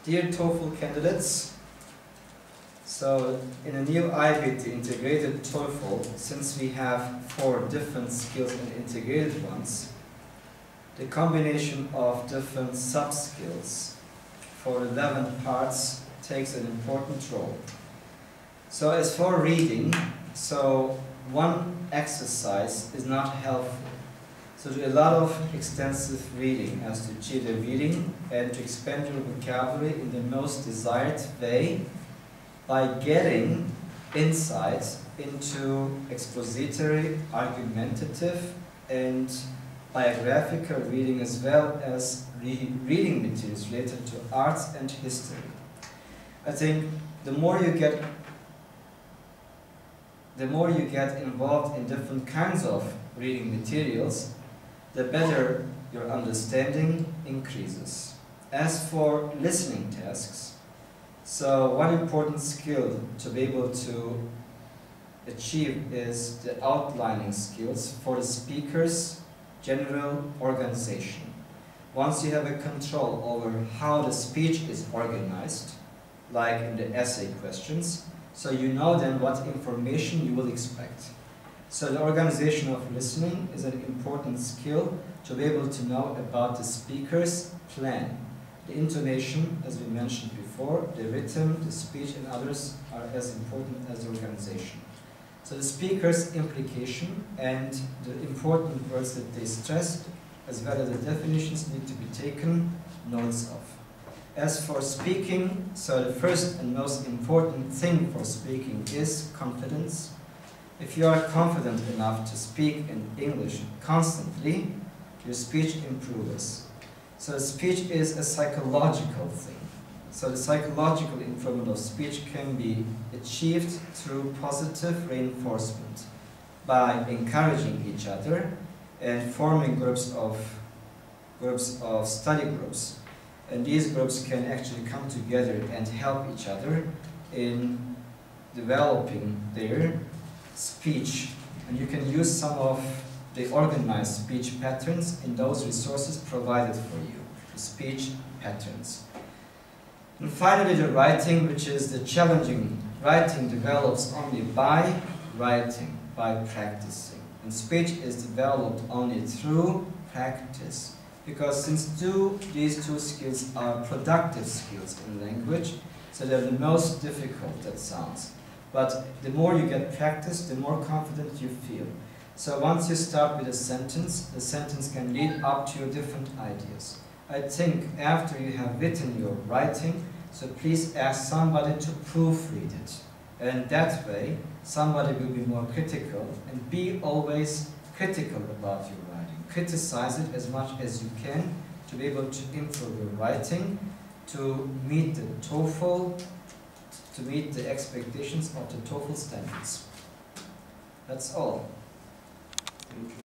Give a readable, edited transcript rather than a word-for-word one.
Dear Toefl candidates, so in a new IB, the integrated Toefl, since we have 4 different skills and integrated ones, the combination of different sub-skills for 11 parts takes an important role. So as for reading, so one exercise is not helpful. So do a lot of extensive reading as to achieve the reading and to expand your vocabulary in the most desired way by getting insights into expository, argumentative, and biographical reading, as well as reading materials related to arts and history. I think the more you get involved in different kinds of reading materials, the better your understanding increases. As for listening tasks, so one important skill to be able to achieve is the outlining skills for the speaker's general organization. Once you have a control over how the speech is organized, like in the essay questions, so you know then what information you will expect. So the organization of listening is an important skill to be able to know about the speaker's plan. The intonation, as we mentioned before, the rhythm, the speech, and others are as important as the organization. So the speaker's implication and the important words that they stressed, as well as the definitions, need to be taken notes of. As for speaking, so the first and most important thing for speaking is confidence. If you are confident enough to speak in English constantly, your speech improves. So speech is a psychological thing. So the psychological improvement of speech can be achieved through positive reinforcement by encouraging each other and forming groups of study groups. And these groups can actually come together and help each other in developing their speech. And you can use some of the organized speech patterns in those resources provided for you, the speech patterns. And finally, the writing, which is the challenging. Writing develops only by writing, by practicing. And speech is developed only through practice. Because since these two skills are productive skills in language, so they're the most difficult, that sounds. But the more you get practice, the more confident you feel. So once you start with a sentence, the sentence can lead up to your different ideas. I think after you have written your writing, so please ask somebody to proofread it. And that way, somebody will be more critical, and be always critical about your writing. Criticize it as much as you can to be able to improve your writing, to meet the Toefl, to meet the expectations of the Toefl standards. That's all. Thank you.